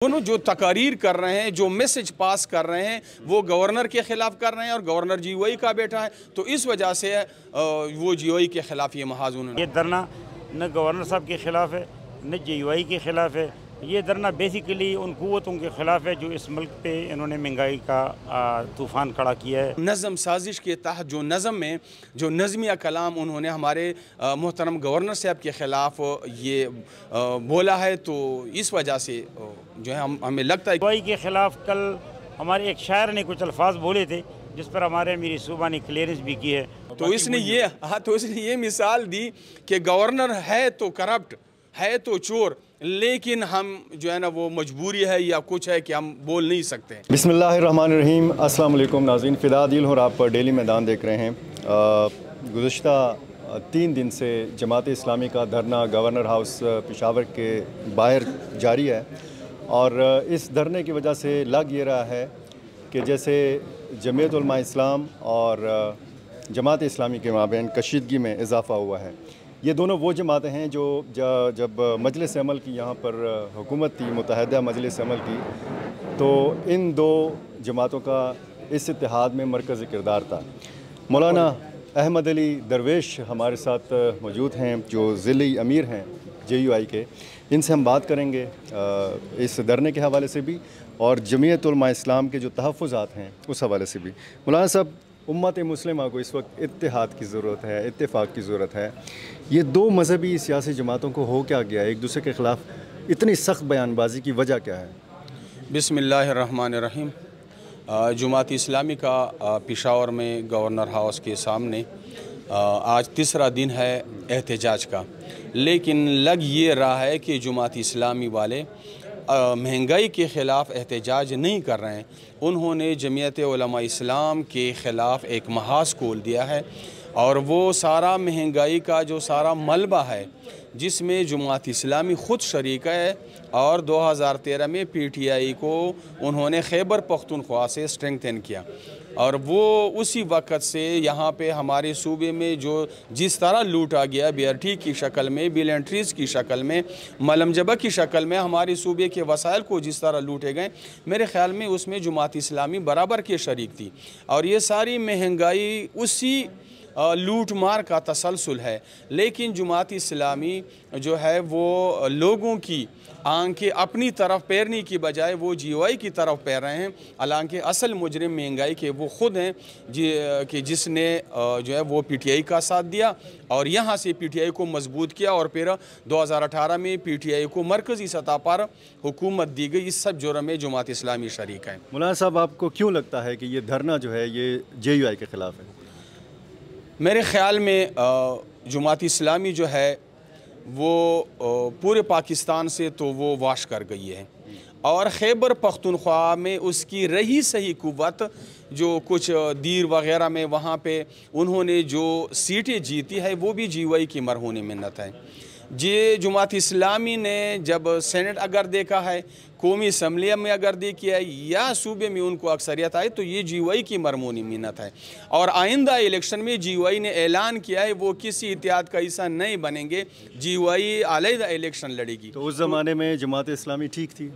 दोनों जो तकारीर कर रहे हैं, जो मैसेज पास कर रहे हैं, वो गवर्नर के ख़िलाफ़ कर रहे हैं और गवर्नर जीओई का बेटा है। तो इस वजह से वो जीओई के ख़िलाफ़ ये महाज उन्होंने ये धरना न गवर्नर साहब के ख़िलाफ़ है न जीओई के ख़िलाफ़ है। ये धरना बेसिकली उन क़ुव्वतों के ख़िलाफ़ है जो इस मुल्क पे इन्होंने महंगाई का तूफ़ान खड़ा किया है। नज़म साजिश के तहत जो नज़म में जो नज़मिया कलाम उन्होंने हमारे मोहतरम गवर्नर साहब के ख़िलाफ़ ये बोला है, तो इस वजह से जो है हमें लगता है जीओई के ख़िलाफ़ कल हमारे एक शायर ने कुछ अल्फाज बोले थे जिस पर हमारे मेरी सूबा ने क्लियरेंस भी की है। तो इसने ये मिसाल दी कि गवर्नर है तो करप्ट है तो चोर, लेकिन हम जो है ना वो मजबूरी है या कुछ है कि हम बोल नहीं सकते। बिस्मिल्लाहिर्रहमानिर्रहीम। अस्सलाम वालेकुम नाज़रीन, फ़िदा दिल और आप डेली मैदान देख रहे हैं। गुज़िश्ता 3 दिन से जमात इस्लामी का धरना गवर्नर हाउस पेशावर के बाहर जारी है और इस धरने की वजह से लग ये रहा है कि जैसे जमीयत उलमा इस्लाम और जमात इस्लामी के माबैन कशीदगी में इजाफ़ा हुआ है। ये दोनों वो जमातें हैं जो जब मजलिस अमल की यहाँ पर हुकूमत थी, मुत्तहदा मजलिस अमल की, तो इन दो जमातों का इस इत्तेहाद में मरकज़ी किरदार था। मौलाना अहमद अली दरवेश हमारे साथ मौजूद हैं जो ज़िली अमीर हैं JUI के। इनसे हम बात करेंगे इस धरने के हवाले से भी और जमीयत उलमा इस्लाम के जो तहफ़्फ़ुज़ात हैं उस हवाले से भी। मौलाना साहब, उम्मत मुस्लिमा को इस वक्त इत्तेहाद की ज़रूरत है, इत्तेफाक की ज़रूरत है। ये दो मजहबी सियासी जमातों को हो क्या गया, एक दूसरे के ख़िलाफ़ इतनी सख्त बयानबाजी की वजह क्या है? बिस्मिल्लाहिर्रहमानिर्रहीम। जमात इस्लामी का पेशावर में गवर्नर हाउस के सामने आज तीसरा दिन है एहतजाज का, लेकिन लग ये रहा है कि जमात इस्लामी वाले महंगाई के ख़िलाफ़ एहतजाज नहीं कर रहे हैं। उन्होंने जमीयत उलमा इस्लाम के ख़िलाफ़ एक महाज खोल दिया है और वो सारा महंगाई का जो सारा मलबा है जिसमें जमात इस्लामी ख़ुद शरीक है और 2013 में PTI को उन्होंने खैबर पख्तूनख्वा से स्ट्रेंथन किया और वो उसी वक़्त से यहाँ पे हमारे सूबे में जो जिस तरह लूटा गया, BRT की शक्ल में, बिल एंट्रीज़ की शक्ल में, मलमजबा की शक्ल में हमारे सूबे के वसाइल को जिस तरह लूटे गए, मेरे ख़्याल में उसमें जमात इस्लामी बराबर के शरीक थी और ये सारी महंगाई उसी लूट मार का तसलसल है। लेकिन जमात इस्लामी जो है वो लोगों की आंखें अपनी तरफ पैरने की बजाय वो GOI की तरफ पैर रहे हैं, हालांकि असल मुजरिम महंगाई के वो ख़ुद हैं कि जिसने जो है वो PTI का साथ दिया और यहाँ से PTI को मजबूत किया और फिर 2018 में PTI को मरकज़ी सतह पर हुकूमत दी गई। इस सब जुर्म में जमात इस्लामी शरीक है। मौलाना साहब, आपको क्यों लगता है कि ये धरना जो है ये JUI के ख़िलाफ़ है? मेरे ख़्याल में जमात इस्लामी जो है वो पूरे पाकिस्तान से तो वो वाश कर गई है और खैबर पख्तूनख्वा में उसकी रही सही कुव्वत जो कुछ दीर वग़ैरह में वहाँ पे उन्होंने जो सीटें जीती है वो भी GOI की मरहूनी मिन्नत है। जे जमात इस्लामी ने जब सेनेट अगर देखा है, कौमी असम्बली में अगर देखी है या सूबे में उनको अक्सरियत आई, तो ये GOI की मरमूनी मिन्नत है और आइंदा इलेक्शन में GOI ने ऐलान किया है वो किसी इत्तेहाद का हिस्सा नहीं बनेंगे, GOI अलग इलेक्शन लड़ेगी। तो उस ज़माने में जमात इस्लामी ठीक थी?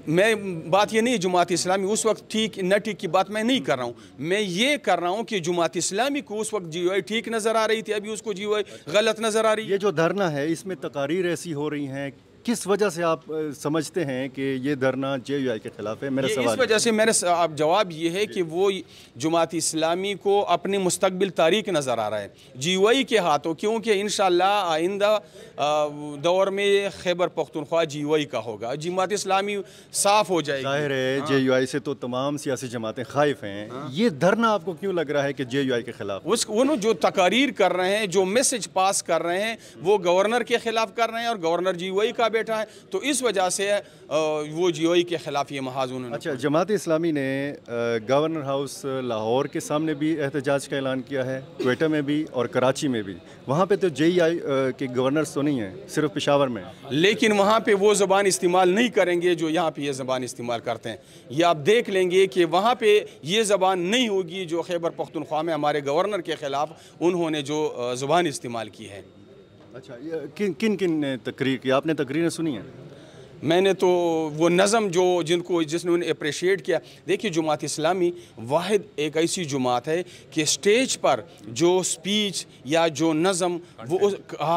मैं बात ये नहीं जमात इस्लामी उस वक्त ठीक न ठीक की बात मैं नहीं कर रहा हूँ, मैं ये कर रहा हूँ कि जमात इस्लामी को उस वक्त GOI ठीक नज़र आ रही थी, अभी उसको GOI गलत नज़र आ रही है। ये जो धरना है इसमें तकारीर ऐसी हो रही हैं, किस वजह से आप समझते हैं कि ये धरना JUI के ख़िलाफ़ है? मेरा सवाल इस वजह से मेरा जवाब ये है कि वो जमात इस्लामी को अपनी मुस्तकबिल तारीख नज़र आ रहा है GOI के हाथों, क्योंकि इंशाअल्लाह आइंदा दौर में खैबर पख्तूनख्वा GOI का होगा, जमात इस्लामी साफ़ हो जाएगी। जाहिर है JUI से तो तमाम सियासी जमातें खाइफ हैं। ये धरना आपको क्यों लग रहा है कि JUI के ख़िलाफ़? वो जो तकारीर कर रहे हैं, जो मैसेज पास कर रहे हैं, वो गवर्नर के ख़िलाफ़ कर रहे हैं और गवर्नर GOI का बेटा है, तो इस वजह से वो GOI के ख़िलाफ़ ये महाज उन्होंने। अच्छा, जमात इस्लामी ने गवर्नर हाउस लाहौर के सामने भी एहतजाज का ऐलान किया है, क्वेटा में भी और कराची में भी। वहाँ पे तो JUI के गवर्नर्स तो नहीं हैं, सिर्फ पेशावर में। लेकिन वहाँ पे वो ज़बान इस्तेमाल नहीं करेंगे जो यहाँ पे ये ज़बान इस्तेमाल करते हैं। ये आप देख लेंगे कि वहाँ पे ये ज़बान नहीं होगी जो खैबर पख्तूनख्वा में हमारे गवर्नर के ख़िलाफ़ उन्होंने जो ज़बान इस्तेमाल की है। अच्छा, किन किन ने तकरीर की? आपने तकरीरें सुनी हैं? मैंने तो वो नज़म जिसने उन्हें अप्रिशिएट किया। देखिए, जुमात इस्लामी वाहिद एक ऐसी जुमात है कि स्टेज पर जो स्पीच या जो नज़म वो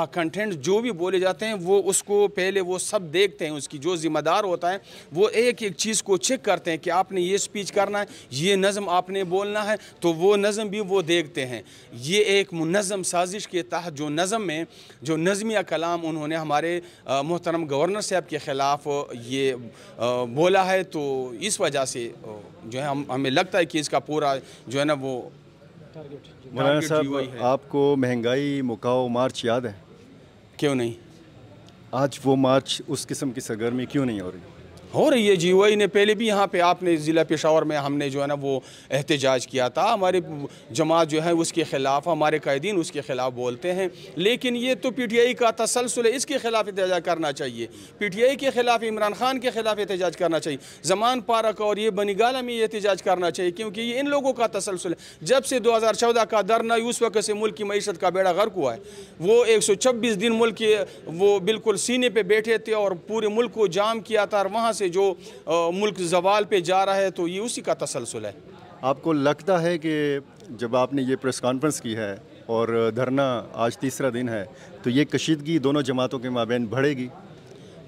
कंटेंट जो भी बोले जाते हैं वो उसको पहले वो सब देखते हैं। उसकी जो ज़िम्मेदार होता है वो एक एक चीज़ को चेक करते हैं कि आपने ये स्पीच करना है, ये नज़म आपने बोलना है, तो वो नज़म भी वो देखते हैं। ये एक मुनज़्ज़म साजिश के तहत जो नज़म में जो नज़मिया कलाम उन्होंने हमारे मोहतरम गवर्नर साहब के ख़िलाफ़ ये बोला है, तो इस वजह से जो है हमें लगता है कि इसका पूरा जो है ना वो मौलाना साहब, आपको महंगाई मुकाओ मार्च याद है? क्यों नहीं? आज वो मार्च उस किस्म की सरगर्मी क्यों नहीं हो रही? हो रही है। GOI ने पहले भी यहाँ पे आपने ज़िला पेशावर में हमने जो है ना वो एहतजाज किया था। हमारे जमात जो है उसके ख़िलाफ़, हमारे कायदीन उसके ख़िलाफ़ बोलते हैं, लेकिन ये तो PTI का तसलसल है, इसके ख़िलाफ़ एहतजाज करना चाहिए। PTI के ख़िलाफ़, इमरान खान के ख़िलाफ़ एहतजाज करना चाहिए। ज़मान पार्क और ये बनीगाला में ये एहतजाज करना चाहिए, क्योंकि ये इन लोगों का तसलसल है। जब से 2014 का धरना, उस वक्त से मुल्क की मईशत का बेड़ा गर्क हुआ है। वो 126 दिन मुल्क के वो बिल्कुल सीने पर बैठे थे और पूरे मुल्क को जाम किया था, और वहाँ से जो मुल्क जवाल पे जा रहा है, तो ये उसी का तसलसल है। आपको लगता है कि जब आपने ये प्रेस कॉन्फ्रेंस की है और धरना आज तीसरा दिन है, तो ये कशीदगी दोनों जमातों के माबैन बढ़ेगी?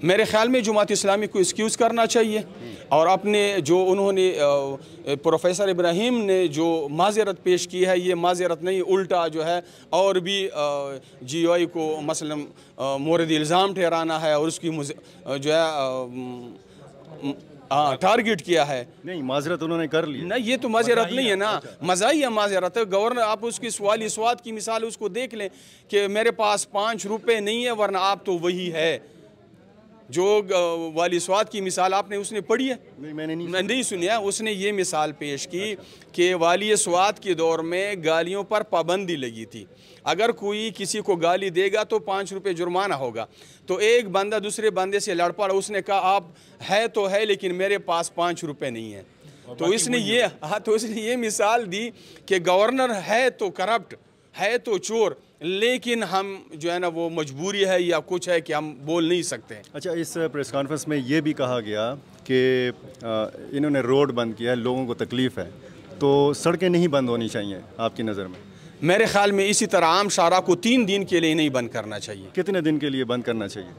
मेरे ख़्याल में जुमात इस्लामी को एक्सक्यूज़ करना चाहिए, और अपने जो उन्होंने प्रोफेसर इब्राहिम ने जो माज़रत पेश की है, ये माज़रत नहीं, उल्टा जो है और भी GOI को मसलन मोरद इल्ज़ाम ठहराना है और उसकी जो है टारगेट किया है। नहीं, माजरत उन्होंने कर ली। नहीं, ये तो माजरत नहीं है ना, मज़ाहिया माजरत है। गवर्नर, आप उसकी सवाली स्वाद की मिसाल उसको देख लें कि मेरे पास 5 रुपए नहीं है, वरना आप तो वही है। जो वाली स्वाद की मिसाल आपने उसने पढ़ी है? नहीं, मैंने नहीं सुनी है। उसने ये मिसाल पेश की कि वाली स्वाद के दौर में गालियों पर पाबंदी लगी थी। अगर कोई किसी को गाली देगा तो 5 रुपये जुर्माना होगा। तो एक बंदा दूसरे बंदे से लड़ पड़ा, उसने कहा आप है तो है, लेकिन मेरे पास 5 रुपये नहीं है। तो इसने ये मिसाल दी कि गवर्नर है तो करप्ट, है तो चोर, लेकिन हम जो है ना वो मजबूरी है या कुछ है कि हम बोल नहीं सकते। अच्छा, इस प्रेस कॉन्फ्रेंस में ये भी कहा गया कि इन्होंने रोड बंद किया है, लोगों को तकलीफ़ है, तो सड़कें नहीं बंद होनी चाहिए आपकी नज़र में? मेरे ख्याल में इसी तरह आम शारा को 3 दिन के लिए नहीं बंद करना चाहिए। कितने दिन के लिए बंद करना चाहिए?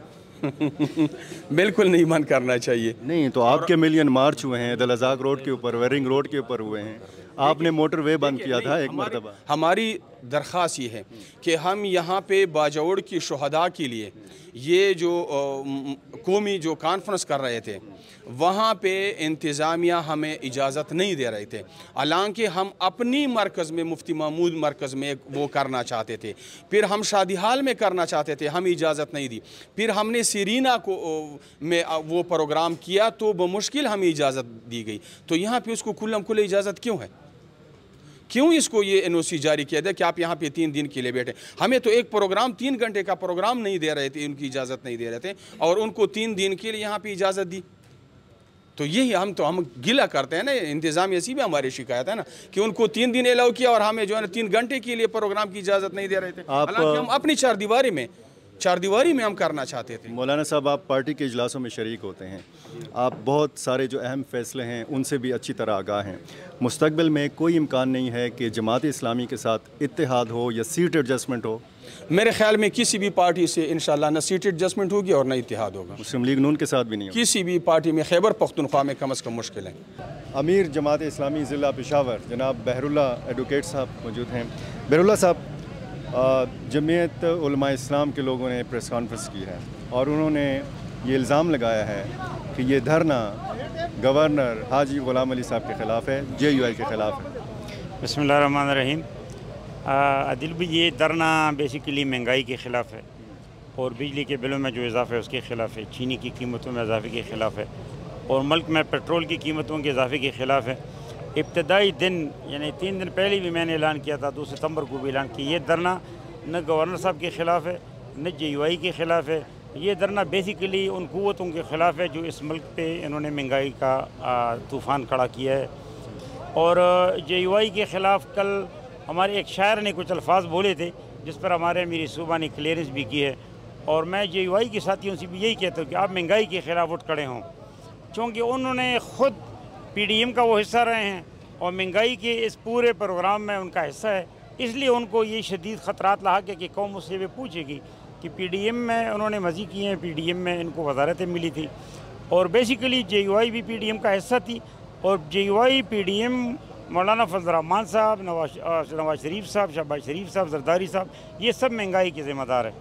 बिल्कुल नहीं बंद करना चाहिए। नहीं तो आपके मिलियन मार्च हुए हैं, दलजाक रोड के ऊपर, वेरिंग रोड के ऊपर हुए हैं, आपने मोटरवे बंद किया था एक मरतबा। हमारी दरख्वास्त ये है कि हम यहाँ पे बाजौड़ की शुहदा के लिए ये जो कौमी जो कॉन्फ्रेंस कर रहे थे, वहाँ पे इंतज़ामिया हमें इजाज़त नहीं दे रहे थे। हालांकि हम अपनी मरकज़ में, मुफ्ती महमूद मरकज़ में वो करना चाहते थे, फिर हम शादी हाल में करना चाहते थे, हमें इजाज़त नहीं दी। फिर हमने सीरीना को में वो प्रोग्राम किया तो बमुश्किल हमें इजाज़त दी गई। तो यहाँ पे उसको खुल्लम खुल्ले इजाज़त क्यों है? क्यों इसको ये NOC जारी किया था कि आप यहाँ पे 3 दिन के लिए बैठे? हमें तो एक प्रोग्राम 3 घंटे का प्रोग्राम नहीं दे रहे थे, उनकी इजाज़त नहीं दे रहे थे, और उनको 3 दिन के लिए यहाँ पे इजाज़त दी। तो यही हम गिला करते हैं ना, इंतज़ाम ऐसी भी हमारी शिकायत है ना कि उनको 3 दिन अलाउ किया और हमें जो है ना 3 घंटे के लिए प्रोग्राम की इजाज़त नहीं दे रहे थे। हालांकि हम अपनी चार दीवारी में हम करना चाहते थे। मौलाना साहब, आप पार्टी के इजलासों में शरीक होते हैं, आप बहुत सारे जो अहम फैसले हैं उनसे भी अच्छी तरह आगाह हैं। मुस्तकबिल में कोई इम्कान नहीं है कि जमात इस्लामी के साथ इत्तेहाद हो या सीट एडजस्टमेंट हो? मेरे ख्याल में किसी भी पार्टी से इंशाल्लाह न सीट एडजस्टमेंट होगी और न इत्तेहाद होगा। मुस्लिम लीग नून के साथ भी नहीं होगा? किसी भी पार्टी में, खैबर पख्तूनख्वा में कम से कम मुश्किल है। अमीर जमात इस्लामी ज़िला पेशावर जनाब बहरुल्लाह एडवोकेट साहब मौजूद हैं। बहरुल्लाह साहब, जमीयत उलमा इस्लाम के लोगों ने प्रेस कॉन्फ्रेंस की है और उन्होंने ये इल्ज़ाम लगाया है कि ये धरना गवर्नर हाजी ग़ुलाम अली साहब के ख़िलाफ़ है, JUI के ख़िलाफ़ है। बिस्मिल्लाहिर्रहमानिर्रहीम। आदिल भी ये धरना बेसिकली महंगाई के ख़िलाफ़ है और बिजली के बिलों में जो इजाफ़ा है उसके ख़िलाफ़ है, चीनी की कीमतों में इजाफ़े के ख़िलाफ़ है और मुल्क में पेट्रोल की कीमतों के इजाफ़े के ख़िलाफ़ है। इब्तदाई दिन यानी 3 दिन पहले भी मैंने ऐलान किया था, 2 सितंबर को भी ऐलान किया, ये धरना न गवर्नर साहब के ख़िलाफ़ है न JUI के ख़िलाफ़ है। ये धरना बेसिकली उन क़ुव्वतों के ख़िलाफ़ है जो इस मुल्क पे इन्होंने महंगाई का तूफ़ान खड़ा किया है। और JUI के ख़िलाफ़ कल हमारे एक शायर ने कुछ अल्फाज बोले थे जिस पर हमारे अमीर सूबा ने क्लियरेंस भी की है और मैं JUI के साथियों से भी यही कहता हूँ कि आप महंगाई के ख़िलाफ़ उठ खड़े हों, क्योंकि उन्होंने ख़ुद PDM का वो हिस्सा रहे हैं और महंगाई के इस पूरे प्रोग्राम में उनका हिस्सा है, इसलिए उनको ये शदीद ख़तरात लाक है कि कौम उससे भी पूछेगी कि PDM में उन्होंने मज़ी किए हैं, PDM में इनको वज़ारतें मिली थी और बेसिकली JUI भी PDM का हिस्सा थी और JUI PDM मौलाना फजल रहमान साहब, नवाज शरीफ साहब, शहबाज शरीफ साहब, जरदारी साहब, ये सब महंगाई के ज़िम्मेदार है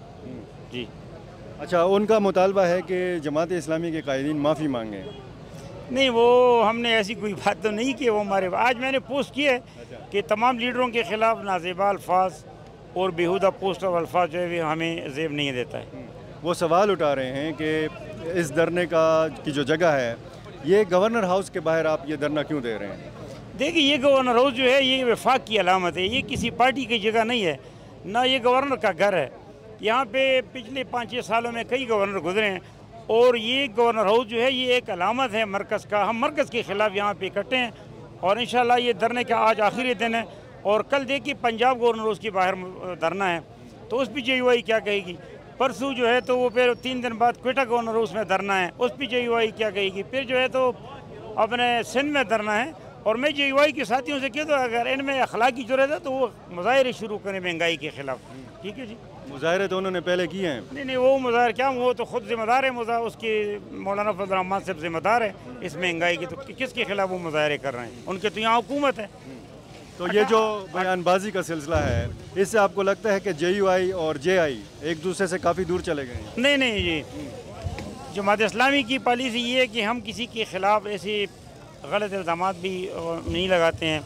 जी। अच्छा, उनका मुतालबा है कि जमात इस्लामी के कायदीन माफ़ी मांगे? नहीं, वो हमने ऐसी कोई बात तो नहीं की। वो हमारे आज मैंने पोस्ट की है कि तमाम लीडरों के ख़िलाफ़ नाजेबा अल्फाज और बेहुदा पोस्ट और अल्फाज जो है हमें ज़ेब नहीं देता है। वो सवाल उठा रहे हैं कि इस धरने की जो जगह है, ये गवर्नर हाउस के बाहर आप ये धरना क्यों दे रहे हैं? देखिए, ये गवर्नर हाउस जो है ये वफाक की अलामत है, ये किसी पार्टी की जगह नहीं है, ना ये गवर्नर का घर है। यहाँ पे पिछले 5-6 सालों में कई गवर्नर गुजरे हैं और ये गवर्नर हाउस जो है ये एक अलामत है मरकज़ का। हम मरकज़ के ख़िलाफ़ यहाँ पे इकट्ठे हैं और इंशाल्लाह ये धरने का आज आखिरी दिन है और कल देखिए पंजाब गवर्नर हाउस के बाहर धरना है तो उस पर JUI क्या कहेगी। परसों जो है तो वो फिर 3 दिन बाद क्वेटा गवर्नर हाउस में धरना है, उस पर JUI क्या कहेगी। फिर जो है तो अपने सिंध में धरना है और मैं JUI के साथियों से कहता हूँ अगर इनमें अखलाकी ज़रूरत है तो वो मुजाहरे शुरू करें महंगाई के ख़िलाफ़। ठीक है जी। मुजाहरे तो उन्होंने पहले किए हैं। नहीं, वो मुजाहरे क्या, वो तो खुद जिम्मेदार है, उसके मौलाना फजल रहमान साहब जिम्मेदार है इस महंगाई की, तो किसके खिलाफ वो मुजाहरे कर रहे हैं? उनके तो यहाँ हुकूमत है। तो ये जो बयानबाजी का सिलसिला है, इससे आपको लगता है कि JUI और JI एक दूसरे से काफ़ी दूर चले गए हैं? नहीं, ये जमात इस्लामी की पॉलिसी ये है कि हम किसी के ख़िलाफ़ ऐसे गलत इल्ज़ामात भी नहीं लगाते हैं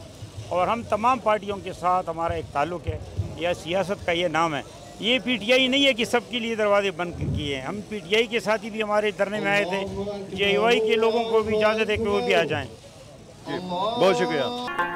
और हम तमाम पार्टियों के साथ हमारा एक ताल्लुक़ है, या सियासत का ये नाम है। ये PTI नहीं है कि सबके लिए दरवाजे बंद किए हैं। हम PTI के साथ ही भी हमारे धरने में आए थे, JUI के लोगों को भी इजाज़त है कि वो भी आ जाएँ। बहुत शुक्रिया।